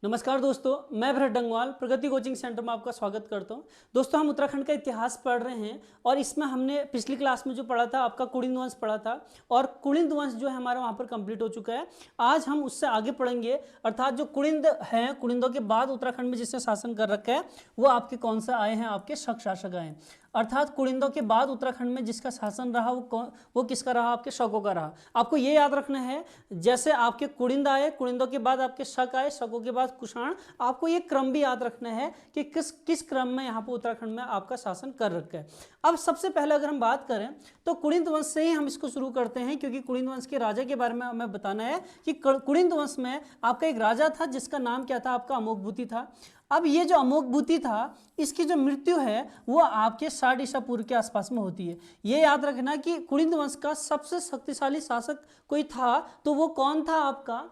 नमस्कार दोस्तों, मैं भरत डंगवाल प्रगति कोचिंग सेंटर में आपका स्वागत करता हूं। दोस्तों, हम उत्तराखंड का इतिहास पढ़ रहे हैं और इसमें हमने पिछली क्लास में जो पढ़ा था आपका कुड़िंद वंश पढ़ा था और कुड़िंद वंश जो है हमारा वहां पर कंप्लीट हो चुका है। आज हम उससे आगे पढ़ेंगे, अर्थात जो कुड़िंद हैं, कुड़िंदों के बाद उत्तराखंड में जिसने शासन कर रखा है वो आपके कौन सा आए हैं, आपके शक शासक आए हैं। अर्थात कुड़िंदों के बाद उत्तराखंड में जिसका शासन रहा वो किसका रहा, आपके शकों का रहा। आपको ये याद रखना है, जैसे आपके कुड़िंद आए, कुड़िंदों के बाद आपके शक आए, शकों के बाद कुषाण। आपको ये क्रम भी याद रखना है कि किस किस क्रम में यहाँ पर उत्तराखंड में आपका शासन कर रखा है। अब सबसे पहले अगर हम बात करें तो कुड़िंद वंश से ही हम इसको शुरू करते हैं, क्योंकि कुड़िंद वंश के राजा के बारे में हमें बताना है कि कुड़िंद वंश में आपका एक राजा था जिसका नाम क्या था, आपका अमोघभूति था। अब ये जो अमोघभूति था, इसकी जो मृत्यु है वो आपके 60 ईसा पूर्व के आसपास में होती है। ये याद रखना कि कुड़िंद वंश का सबसे शक्तिशाली शासक कोई था तो वो कौन था, आपका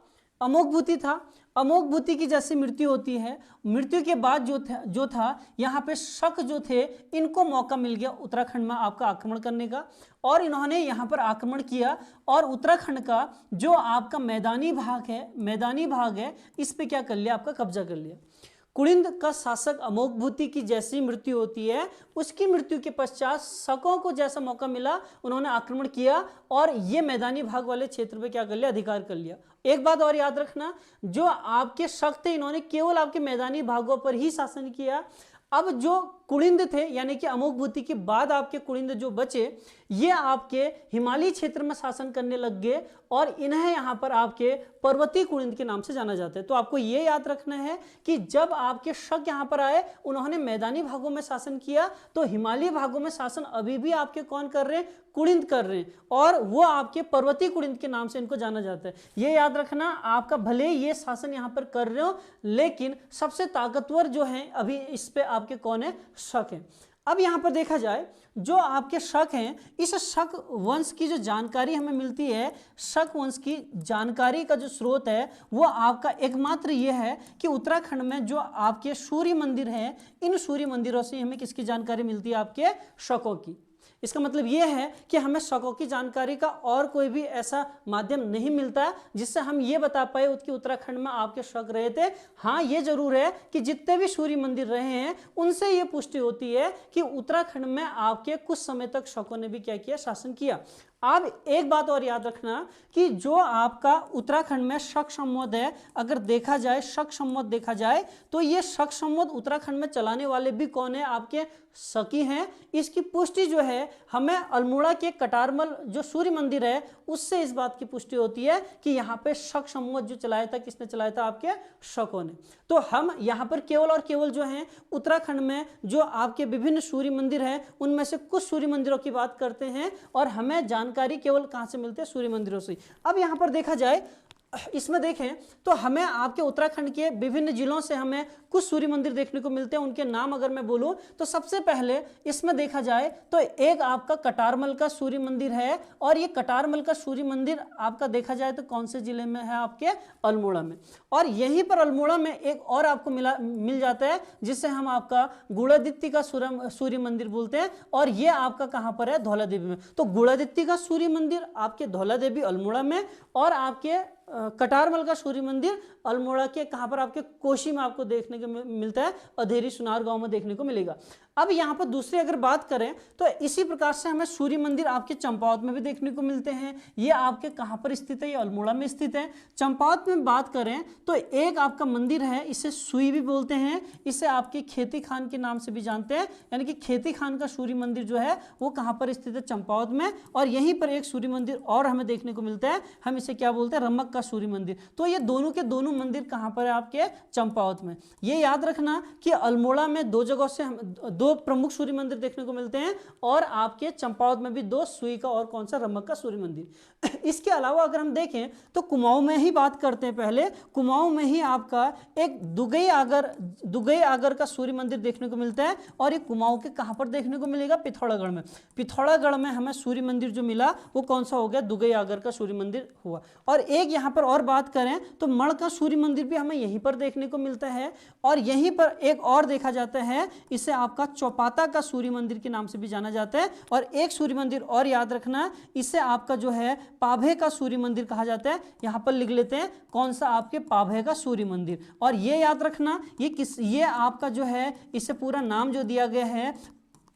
अमोघभूति था। अमोघभूति की जैसे मृत्यु होती है, मृत्यु के बाद जो था यहाँ पे शक जो थे, इनको मौका मिल गया उत्तराखंड में आपका आक्रमण करने का और इन्होंने यहाँ पर आक्रमण किया और उत्तराखंड का जो आपका मैदानी भाग है इस पे क्या कर लिया, आपका कब्जा कर लिया। कुड़िंद का शासक अमोघभूति की जैसी मृत्यु होती है, उसकी मृत्यु के पश्चात शकों को जैसा मौका मिला उन्होंने आक्रमण किया और ये मैदानी भाग वाले क्षेत्र पे क्या कर लिया, अधिकार कर लिया। एक बात और याद रखना, जो आपके शक थे इन्होंने केवल आपके मैदानी भागों पर ही शासन किया। अब जो कुड़िंद थे, यानी कि अमोघभूति के बाद आपके कुड़िंद जो बचे, ये आपके हिमालयी क्षेत्र में शासन करने लग गए और इन्हें यहाँ पर आपके पर्वतीय कुड़िंद के नाम से जाना जाता है। तो आपको ये याद रखना है कि जब आपके शक यहाँ पर आए, उन्होंने मैदानी भागों में शासन किया, तो हिमालयी भागों में शासन अभी भी आपके कौन कर रहे हैं, कुड़िंद कर रहे हैं और वो आपके पर्वतीय कुड़िंद के नाम से इनको जाना जाता है। ये याद रखना, आपका भले ही ये शासन यहाँ पर कर रहे हो, लेकिन सबसे ताकतवर जो है अभी इस पे आपके कौन है, शक है। अब यहां पर देखा जाए, जो आपके शक हैं, इस शक वंश की जो जानकारी हमें मिलती है, शक वंश की जानकारी का जो स्रोत है वो आपका एकमात्र ये है कि उत्तराखंड में जो आपके सूर्य मंदिर हैं, इन सूर्य मंदिरों से हमें किसकी जानकारी मिलती है, आपके शकों की। इसका मतलब यह है कि हमें शकों की जानकारी का और कोई भी ऐसा माध्यम नहीं मिलता जिससे हम ये बता पाए कि उत्तराखंड में आपके शक रहे थे। हाँ, ये जरूर है कि जितने भी सूर्य मंदिर रहे हैं उनसे ये पुष्टि होती है कि उत्तराखंड में आपके कुछ समय तक शकों ने भी क्या किया, शासन किया। अब एक बात और याद रखना कि जो आपका उत्तराखंड में शक संवत है, अगर देखा जाए शक संवत देखा जाए तो ये शक संवत उत्तराखंड में चलाने वाले भी कौन है, आपके शकी हैं। इसकी पुष्टि जो है हमें अल्मोड़ा के कटारमल जो सूर्य मंदिर है उससे इस बात की पुष्टि होती है कि यहाँ पे शक संवत जो चलाया था, किसने चलाया था, आपके शकों ने। तो हम यहाँ पर केवल और केवल जो है उत्तराखंड में जो आपके विभिन्न सूर्य मंदिर हैं उनमें से कुछ सूर्य मंदिरों की बात करते हैं और हमें जानकारी केवल कहां से मिलती है, सूर्य मंदिरों से। अब यहां पर देखा जाए, इसमें देखें तो हमें आपके उत्तराखंड के विभिन्न जिलों से हमें कुछ सूर्य मंदिर देखने को मिलते हैं। उनके नाम अगर मैं बोलूं तो सबसे पहले इसमें देखा जाए तो एक आपका कटारमल का सूर्य मंदिर है और ये कटारमल का सूर्य मंदिर आपका देखा जाए तो कौन से जिले में है, आपके अल्मोड़ा में। और यहीं पर अल्मोड़ा में एक और आपको मिल जाता है जिसे हम आपका गुड़ादित्य का सूर्य मंदिर बोलते हैं और ये आपका कहां पर है, धौलादेवी में। तो गुड़ादित्य का सूर्य मंदिर आपके धौलादेवी अल्मोड़ा में और आपके कटारमल का सूर्य मंदिर अल्मोड़ा के कहां पर, आपके कोशी में आपको देखने को मिलता है, अधेरी सुनार गांव में देखने को मिलेगा। अब यहां पर दूसरी अगर बात करें तो इसी प्रकार से हमें सूर्य मंदिर आपके चंपावत में भी देखने को मिलते हैं। ये आपके कहां पर स्थित है, ये अल्मोड़ा में स्थित है। चंपावत में बात करें तो एक आपका मंदिर है, इसे सुई भी बोलते हैं, इसे आपके खेती खान के नाम से भी जानते हैं, यानी कि खेती खान का सूर्य मंदिर जो है वो कहां पर स्थित है, चंपावत में। और यहीं पर एक सूर्य मंदिर और हमें देखने को मिलता है, हम इसे क्या बोलते हैं, रमक का सूर्य मंदिर। तो ये दोनों के दोनों मंदिर कहां पर है, आपके चंपावत में। ये याद रखना कि अल्मोड़ा में दो जगहों से दो प्रमुख सूर्य मंदिर देखने को मिलते हैं और आपके चंपावत में भी दो, सुई का और कौन सा, रमक का सूर्य मंदिर। इसके अलावा अगर हम देखें तो कुमाऊं में ही बात करते हैं। पहले कुमाऊं में ही आपका एक दुगई आगर का सूर्य मंदिर देखने को मिलता है और ये कुमाऊं के कहां पर देखने को मिलेगा, पिथौरागढ़ में। पिथौरागढ़ में हमें सूर्य मंदिर जो मिला वो कौन सा हो गया, दुगई आगर का सूर्य मंदिर हुआ। और एक यहां पर और बात करें तो मण का सूर्य मंदिर भी हमें यहीं पर देखने को मिलता है और यहीं पर एक और देखा जाता है, इसे आपका चौपाता का सूर्य मंदिर के नाम से भी जाना जाता है। और एक सूर्य मंदिर और याद रखना, इसे आपका जो है पाभे का सूर्य मंदिर कहा जाता है। यहाँ पर लिख लेते हैं कौन सा, आपके पाभे का सूर्य मंदिर। और ये याद रखना, ये आपका जो है इसे पूरा नाम जो दिया गया है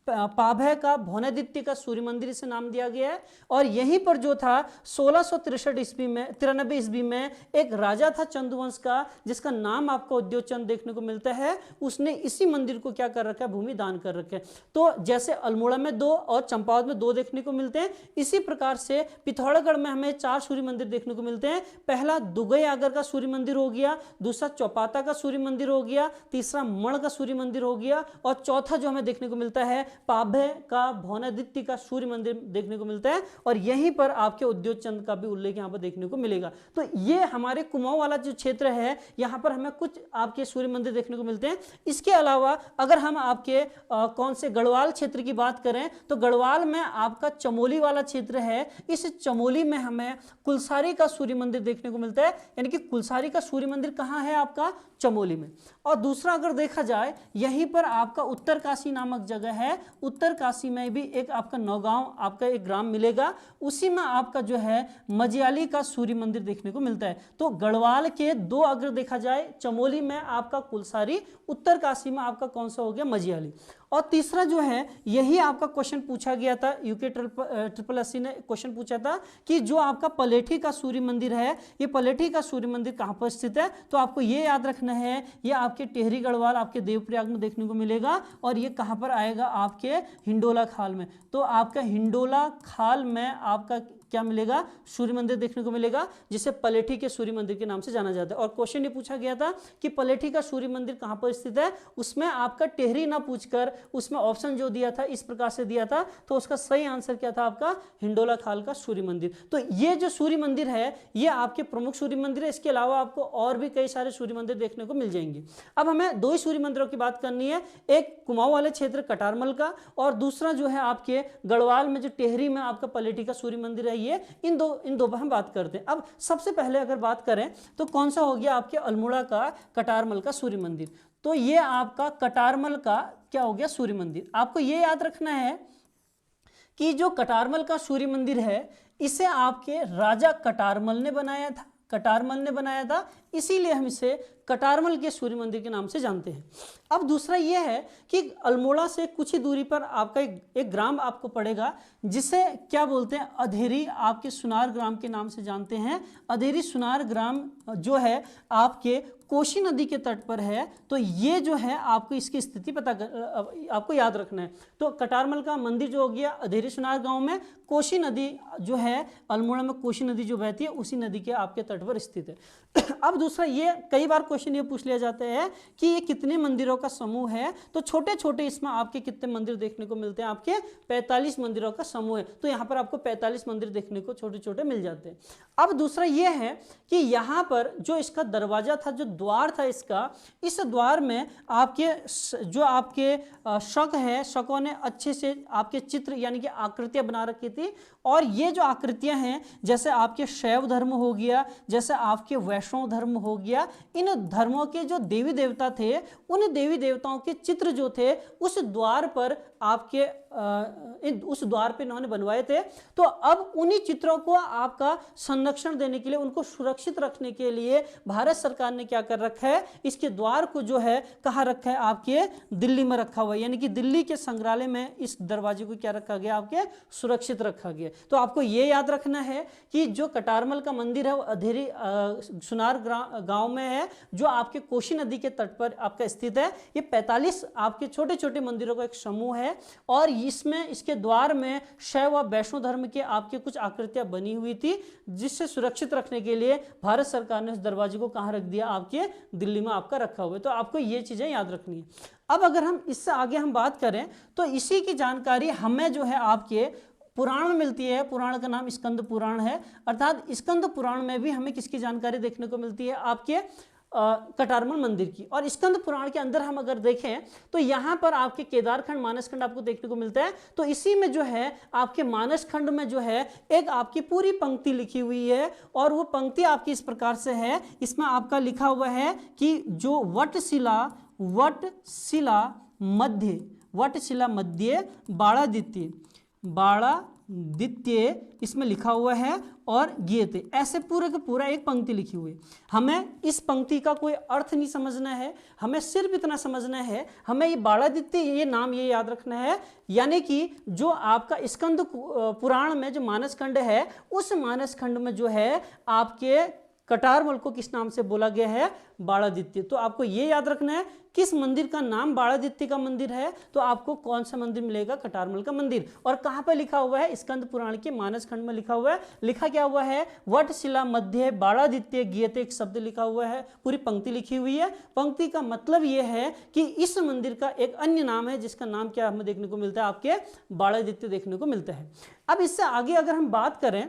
पाभे का भौनादित्य का सूर्य मंदिर इसे नाम दिया गया है। और यहीं पर जो था 1663 ईस्वी में 93 ईस्वी में एक राजा था चंदवंश का, जिसका नाम आपको उद्योग चंद देखने को मिलता है। उसने इसी मंदिर को क्या कर रखा है, भूमि दान कर रखे है। तो जैसे अल्मोड़ा में 2 और चंपावत में 2 देखने को मिलते हैं, इसी प्रकार से पिथौरागढ़ में हमें 4 सूर्य मंदिर देखने को मिलते हैं। पहला दुगई आगर का सूर्य मंदिर हो गया, दूसरा चौपाता का सूर्य मंदिर हो गया, तीसरा मण का सूर्य मंदिर हो गया, और चौथा जो हमें देखने को मिलता है पाभे का भौनादित्य का सूर्य मंदिर देखने को मिलता है। और यहीं पर आपके उद्योग चंद का भी उल्लेख यहाँ पर देखने को मिलेगा। तो ये हमारे कुमाऊं वाला जो क्षेत्र है, यहाँ पर हमें कुछ आपके सूर्य मंदिर देखने को मिलते हैं। इसके अलावा अगर हम आपके कौन से गढ़वाल क्षेत्र की बात करें, तो गढ़वाल में आपका चमोली वाला क्षेत्र है। इस चमोली में हमें कुलसारी का सूर्य मंदिर देखने को मिलता है, यानी कि कुलसारी का सूर्य मंदिर कहाँ है, आपका चमोली में। और दूसरा अगर देखा जाए, यहीं पर आपका उत्तरकाशी नामक जगह है। उत्तरकाशी में भी एक आपका नौगांव आपका एक ग्राम मिलेगा, उसी में आपका जो है मजियाली का सूर्य मंदिर देखने को मिलता है। तो गढ़वाल के 2 अगर देखा जाए, चमोली में आपका कुलसारी, उत्तरकाशी में आपका कौन सा हो गया, मजियाली। और तीसरा जो है, यही आपका क्वेश्चन पूछा गया था, यूके ट्रिपल एससी ने क्वेश्चन पूछा था कि जो आपका पलेठी का सूर्य मंदिर है, ये पलेठी का सूर्य मंदिर कहाँ पर स्थित है। तो आपको ये याद रखना है, ये आपके टेहरी गढ़वाल आपके देवप्रयाग में देखने को मिलेगा। और ये कहाँ पर आएगा, आपके हिंडोला खाल में। तो आपका हिंडोला खाल में आपका क्या मिलेगा, सूर्य मंदिर देखने को मिलेगा, जिसे पलेठी के सूर्य मंदिर के नाम से जाना जाता है। और क्वेश्चन ये पूछा गया था कि पलेठी का सूर्य मंदिर कहाँ पर स्थित है, उसमें आपका टेहरी ना पूछकर उसमें ऑप्शन जो दिया था इस प्रकार से दिया था, तो उसका सही आंसर क्या था, आपका हिंडोला खाल का सूर्य मंदिर। तो ये जो सूर्य मंदिर है, ये आपके प्रमुख सूर्य मंदिर है। इसके अलावा आपको और भी कई सारे सूर्य मंदिर देखने को मिल जाएंगे। अब हमें 2 ही सूर्य मंदिरों की बात करनी है, एक कुमाऊं वाले क्षेत्र कटारमल का, और दूसरा जो है आपके गढ़वाल में जो टेहरी में आपका पलेठी का सूर्य मंदिर है। ये इन दो पर हम बात करते हैं। अब सबसे पहले अगर बात करें तो कौन सा हो गया, आपके अल्मोड़ा का कटारमल का सूर्य मंदिर। तो ये आपका कटारमल का क्या हो गया, सूर्य मंदिर। आपको ये याद रखना है कि जो कटारमल का सूर्य मंदिर है, इसे आपके राजा कटारमल ने बनाया था, कटारमल ने बनाया था, इसीलिए हम इसे कटारमल के सूर्य मंदिर के नाम से जानते हैं। अब दूसरा यह है कि अल्मोड़ा से कुछ ही दूरी पर आपका एक ग्राम आपको पड़ेगा, जिसे क्या बोलते हैं, अधेरी, आपके सुनार ग्राम के नाम से जानते हैं। अधेरी सुनार ग्राम जो है आपके कोशी नदी के तट पर है। तो ये जो है आपको इसकी स्थिति आपको याद रखना है। तो कटारमल का मंदिर जो हो गया अधेरी सुनार गांव में, कोशी नदी जो है अल्मोड़ा में कोशी नदी जो बहती है उसी नदी के आपके तट पर स्थित है। अब दूसरा, ये कई बार क्वेश्चन ये पूछ लिया जाता है कि ये कितने मंदिरों का समूह है। तो छोटे छोटे इसमें आपके कितने मंदिर देखने को मिलते हैं, आपके 45 मंदिरों का समूह है। तो यहाँ पर आपको 45 मंदिर देखने को छोटे छोटे मिल जाते हैं। अब दूसरा ये है कि यहाँ पर जो इसका दरवाजा था, जो द्वार था इसका, इस द्वार में आपके जो आपके शक है, शकों ने अच्छे से आपके चित्र यानी कि आकृतियां बना रखी थी। और ये जो आकृतियां हैं, जैसे आपके शैव धर्म हो गया, जैसे आपके वैष्णव धर्म हो गया, इन धर्मों के जो देवी देवता थे, उन देवी देवताओं के चित्र जो थे उस द्वार पर आपके उस द्वार पे इन्होंने बनवाए थे। तो अब उन्हीं चित्रों को आपका संरक्षण देने के लिए, उनको सुरक्षित रखने के लिए भारत सरकार ने क्या कर रखा है, इसके द्वार को जो है कहाँ रखा है, आपके दिल्ली में रखा हुआ है। यानी कि दिल्ली के संग्रहालय में इस दरवाजे को क्या रखा गया, आपके सुरक्षित रखा गया। तो आपको ये याद रखना है कि जो कटारमल का मंदिर है वो अधेरी सुनार गांव में है, जो आपके कोशी नदी के तट पर आपका स्थित है। ये 45 आपके छोटे छोटे मंदिरों का एक समूह है। और इसमें इसके द्वार में शैव व वैष्णव धर्म के आपके कुछ आकृतियां बनी हुई थी, जिससे सुरक्षित रखने के लिए भारत सरकार ने इस दरवाजे को कहाँ रख दिया, आपके दिल्ली में आपका रखा हुआ है। तो आपको ये चीजें याद रखनी है। अब अगर हम इससे आगे हम बात करें तो इसी की जानकारी हमें जो है आपके पुराण में मिलती है। पुराण का नाम स्कंद पुराण है। अर्थात स्कंद पुराण में भी हमें किसकी जानकारी देखने को मिलती है, आपके कटारमल मंदिर की। और स्कंद पुराण के अंदर हम अगर देखें तो यहाँ पर आपके केदारखंड मानसखंड आपको देखने को मिलता है। तो इसी में जो है आपके मानसखंड में जो है एक आपकी पूरी पंक्ति लिखी हुई है, और वो पंक्ति आपकी इस प्रकार से है। इसमें आपका लिखा हुआ है कि जो वटशिला मध्य बाड़ादित्य द्वितीय इसमें लिखा हुआ है और गीयते, ऐसे पूरे का पूरा एक पंक्ति लिखी हुई है। हमें इस पंक्ति का कोई अर्थ नहीं समझना है, हमें सिर्फ इतना समझना है, हमें ये बाणादित्य ये नाम ये याद रखना है, यानी कि जो आपका स्कंद पुराण में जो मानस खंड है, उस मानस खंड में जो है आपके कटारमल को किस नाम से बोला गया है, बाणादित्य। तो आपको ये याद रखना है किस मंदिर का नाम बाणादित्य का मंदिर है, तो आपको कौन सा मंदिर मिलेगा, कटारमल का मंदिर। और कहाँ पर लिखा हुआ है, स्कंद पुराण के मानस खंड में लिखा हुआ है। लिखा क्या हुआ है, वटशिला मध्य बाणादित्य गीयते, एक शब्द लिखा हुआ है, पूरी पंक्ति लिखी हुई है। पंक्ति का मतलब ये है कि इस मंदिर का एक अन्य नाम है जिसका नाम क्या हमें देखने को मिलता है, आपके बाणादित्य देखने को मिलता है। अब इससे आगे अगर हम बात करें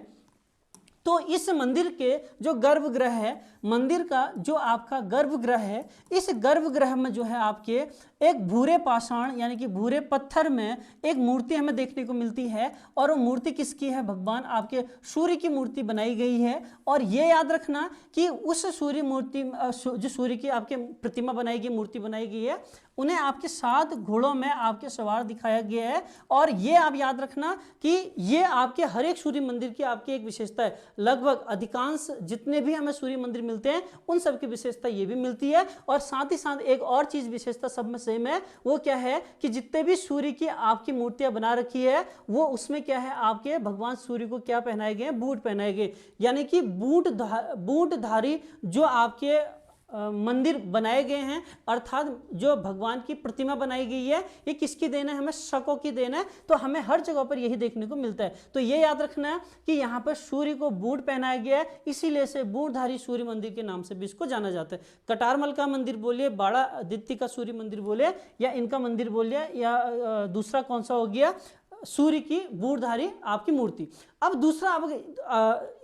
तो इस मंदिर के जो गर्भगृह है, मंदिर का जो आपका गर्भगृह है, इस गर्भगृह में जो है आपके एक भूरे पाषाण यानी कि भूरे पत्थर में एक मूर्ति हमें देखने को मिलती है। और वो मूर्ति किसकी है, भगवान आपके सूर्य की मूर्ति बनाई गई है। और ये याद रखना कि उस सूर्य मूर्ति जो सूर्य की आपके प्रतिमा बनाई गई, मूर्ति बनाई गई है, उन्हें आपके 7 घोड़ों में आपके सवार दिखाया गया है। और ये आप याद रखना कि ये आपके हर एक सूर्य मंदिर की आपकी एक विशेषता है। लगभग अधिकांश जितने भी हमें सूर्य मंदिर मिलते हैं उन सब की विशेषता ये भी मिलती है। और साथ ही साथ एक और चीज विशेषता सब में सेम है, वो क्या है कि जितने भी सूर्य की आपकी मूर्तियां बना रखी है, वो उसमें क्या है, आपके भगवान सूर्य को क्या पहनाए गए, बूट पहनाए गए। यानी कि बूटधारी जो आपके मंदिर बनाए गए हैं, अर्थात जो भगवान की प्रतिमा बनाई गई है, ये किसकी देन है, हमें शकों की देन है। तो हमें हर जगह पर यही देखने को मिलता है। तो ये याद रखना है कि यहाँ पर सूर्य को बूट पहनाया गया है, इसीलिए से बूटधारी सूर्य मंदिर के नाम से भी इसको जाना जाता है। कटारमल का मंदिर बोलिए, बाणादित्य का सूर्य मंदिर बोलिए, या इनका मंदिर बोलिए, या दूसरा कौन सा हो गया, सूर्य की बूटधारी आपकी मूर्ति। अब दूसरा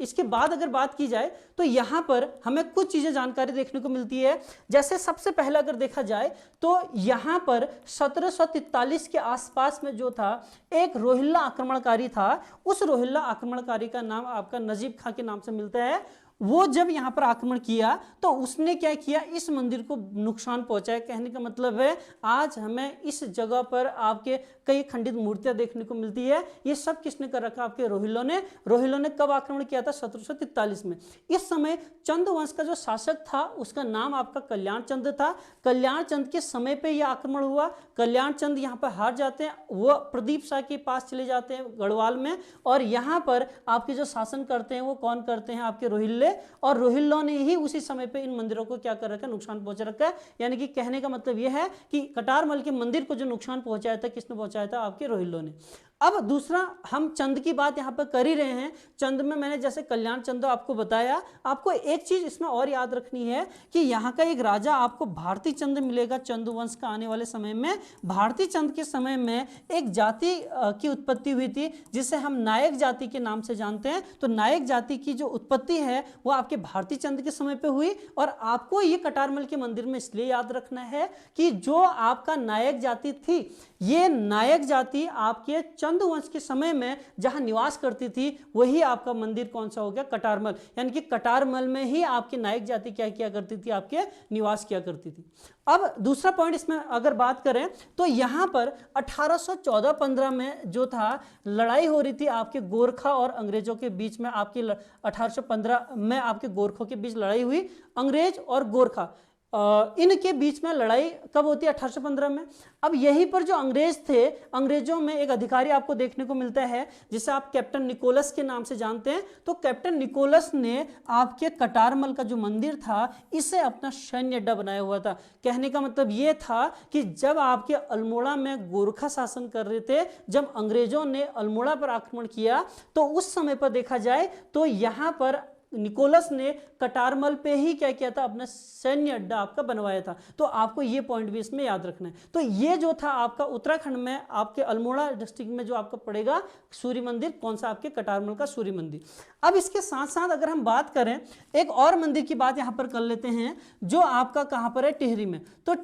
इसके बाद अगर बात की जाए तो यहाँ पर हमें कुछ चीजें जानकारी देखने को मिलती है। जैसे सबसे पहले अगर देखा जाए तो यहाँ पर 1743 के आसपास में जो था एक रोहिल्ला आक्रमणकारी था। उस रोहिल्ला आक्रमणकारी का नाम आपका नजीब खां के नाम से मिलता है। वो जब यहाँ पर आक्रमण किया तो उसने क्या किया, इस मंदिर को नुकसान पहुंचाया। कहने का मतलब है आज हमें इस जगह पर आपके कई खंडित मूर्तियां देखने को मिलती है। ये सब किसने कर रखा, आपके रोहिल्लों ने। रोहिल्लों ने कब आक्रमण किया था, 1743 में। इस समय चंद वंश का जो शासक था उसका नाम आपका कल्याण चंद था। कल्याण चंद के समय पे यह आक्रमण हुआ। कल्याण चंद यहाँ पर हार जाते हैं, वो प्रदीप शाह के पास चले जाते हैं गढ़वाल में। और यहाँ पर आपके जो शासन करते हैं वो कौन करते हैं, आपके रोहिल्ले। और रोहिल्लों ने ही उसी समय पे इन मंदिरों को क्या कर रखा है, नुकसान पहुंचा रखा है। यानी कि कहने का मतलब यह है कि कटारमल के मंदिर को जो नुकसान पहुंचाया था, किसने पहुंचाया था, आपके रोहिल्लों ने। अब दूसरा, हम चंद की बात यहां पर कर ही रहे हैं। चंद में मैंने जैसे कल्याण चंद आपको बताया, आपको एक चीज इसमें और याद रखनी है कि यहाँ का एक राजा आपको भारती चंद मिलेगा चंद वंश का आने वाले समय में। भारती चंद के समय में एक जाति की उत्पत्ति हुई थी जिसे हम नायक जाति के नाम से जानते हैं। तो नायक जाति की जो उत्पत्ति है वो आपके भारती चंद के समय पे हुई। और आपको ये कटारमल के मंदिर में इसलिए याद रखना है कि जो आपका नायक जाति थी, ये नायक जाति आपके चंद वंश के समय में जहां निवास करती थी, वही आपका मंदिर कौन सा हो गया, कटारमल। यानी कि कटारमल में ही आपकी नायक जाति क्या किया करती थी, आपके निवास किया करती थी। अब दूसरा पॉइंट इसमें अगर बात करें तो यहां पर 1814-15 में जो था लड़ाई हो रही थी आपके गोरखा और अंग्रेजों के बीच में। आपकी 1815 में आपके गोरखों के बीच लड़ाई हुई। अंग्रेज और गोरखा इनके बीच में लड़ाई कब होती है, 1815 में। अब यहीं पर जो अंग्रेज थे, अंग्रेजों में एक अधिकारी आपको देखने को मिलता है जिसे आप कैप्टन निकोलस के नाम से जानते हैं। तो कैप्टन निकोलस ने आपके कटारमल का जो मंदिर था इसे अपना सैन्य अड्डा बनाया हुआ था। कहने का मतलब ये था कि जब आपके अल्मोड़ा में गोरखा शासन कर रहे थे, जब अंग्रेजों ने अल्मोड़ा पर आक्रमण किया, तो उस समय पर देखा जाए तो यहाँ पर निकोलस ने कटारमल पे ही क्या किया था, अपना सैन्य अड्डा आपका बनवाया था। तो आपको ये पॉइंट भी इसमें याद रखना है। तो ये जो था आपका उत्तराखंड में आपके अल्मोड़ा डिस्ट्रिक्ट में जो आपका पड़ेगा सूर्य मंदिर, कौन सा, आपके कटारमल का सूर्य मंदिर। अब इसके साथ साथ अगर हम बात करें एक और मंदिर की बात यहाँ पर कर लेते हैं जो आपका कहाँ पर है, टिहरी में। तो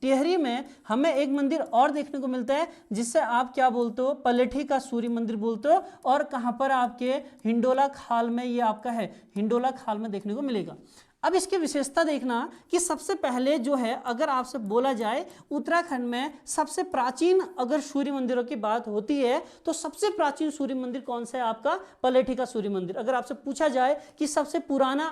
टिहरी में हमें एक मंदिर और देखने को मिलता है जिससे आप क्या बोलते हो, पलेठी का सूर्य मंदिर बोलते हो। और कहां पर, आपके हिंडोला खाल में ये आपका है, हिंडोला खाल में देखने को मिलेगा। अब इसकी विशेषता देखना कि सबसे पहले जो है अगर आपसे बोला जाए उत्तराखंड में सबसे प्राचीन अगर सूर्य मंदिरों की बात होती है तो सबसे प्राचीन सूर्य मंदिर कौन सा है आपका? पलेठी का सूर्य मंदिर। अगर आपसे पूछा जाए कि सबसे पुराना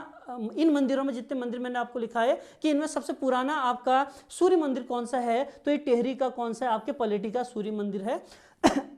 इन मंदिरों में जितने मंदिर मैंने आपको लिखा है कि इनमें सबसे पुराना आपका सूर्य मंदिर कौन सा है, तो ये टेहरी का कौन सा है? आपके पलेठी का सूर्य मंदिर है।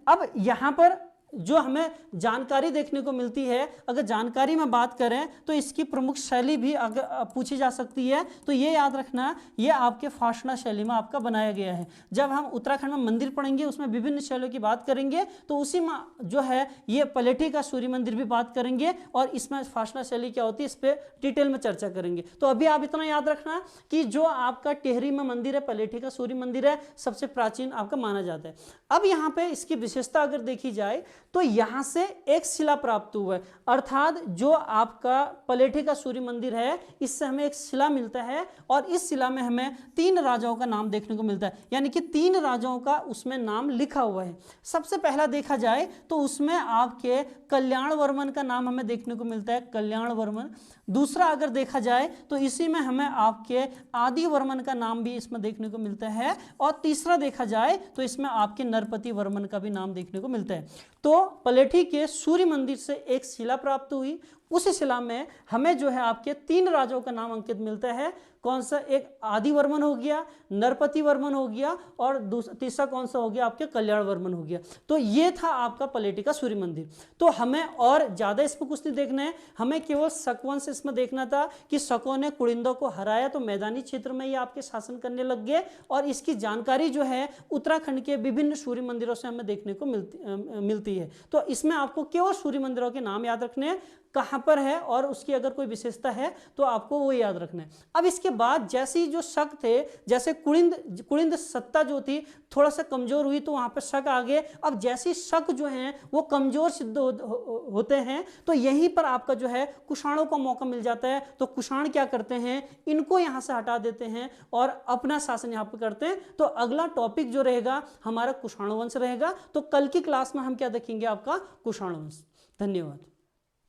अब यहां पर जो हमें जानकारी देखने को मिलती है, अगर जानकारी में बात करें तो इसकी प्रमुख शैली भी अगर पूछी जा सकती है तो ये याद रखना, ये आपके फाशना शैली में आपका बनाया गया है। जब हम उत्तराखंड में मंदिर पढ़ेंगे उसमें विभिन्न शैलियों की बात करेंगे तो उसी में जो है ये पलेठी का सूर्य मंदिर भी बात करेंगे और इसमें फाशना शैली क्या होती है इस पर डिटेल में चर्चा करेंगे। तो अभी आप इतना याद रखना कि जो आपका टेहरी में मंदिर है, पलेठी का सूर्य मंदिर है, सबसे प्राचीन आपका माना जाता है। अब यहाँ पे इसकी विशेषता अगर देखी जाए तो यहां से एक शिला प्राप्त हुआ है, अर्थात जो आपका पलेठी का सूर्य मंदिर है इससे हमें एक शिला मिलता है और इस शिला में हमें 3 राजाओं का नाम देखने को मिलता है, यानी कि 3 राजाओं का उसमें नाम लिखा हुआ है। सबसे पहला देखा जाए तो उसमें आपके कल्याण वर्मन का नाम हमें देखने को मिलता है, कल्याण वर्मन। दूसरा अगर देखा जाए तो इसी में हमें आपके आदि वर्मन का नाम भी इसमें देखने को मिलता है और तीसरा देखा जाए तो इसमें आपके नरपति वर्मन का भी नाम देखने को मिलता है। तो पलेठी के सूर्य मंदिर से एक शिला प्राप्त हुई, उस शिला में हमें जो है आपके 3 राजाओं का नाम अंकित मिलता है। कौन सा? एक आदि वर्मन हो गया, नरपति वर्मन हो गया और तीसरा कौन सा हो गया? आपके कल्याण वर्मन हो गया। तो ये था आपका पलेठी का सूर्य मंदिर। तो हमें और ज्यादा इसमें कुछ नहीं देखना है, हमें केवल शक वंश इसमें देखना था कि शकों ने कुड़िंदों को हराया तो मैदानी क्षेत्र में ये आपके शासन करने लग गए और इसकी जानकारी जो है उत्तराखंड के विभिन्न सूर्य मंदिरों से हमें देखने को मिलती है। तो इसमें आपको केवल सूर्य मंदिरों के नाम याद रखने हैं, कहां पर है और उसकी अगर कोई विशेषता है तो आपको वो याद रखना है। अब इसके बाद जैसे जो शक थे, जैसे कुड़िंद सत्ता जो थी थोड़ा सा कमजोर हुई तो वहां पर शक आ गए। अब जैसे शक जो हैं वो कमजोर सिद्ध होते हैं तो यहीं पर आपका जो है कुषाणों को मौका मिल जाता है। तो कुषाण क्या करते हैं, इनको यहां से हटा देते हैं और अपना शासन यहां पर करते हैं। तो अगला टॉपिक जो रहेगा हमारा कुषाण वंश रहेगा। तो कल की क्लास में हम क्या देखेंगे? आपका कुषाण वंश। धन्यवाद।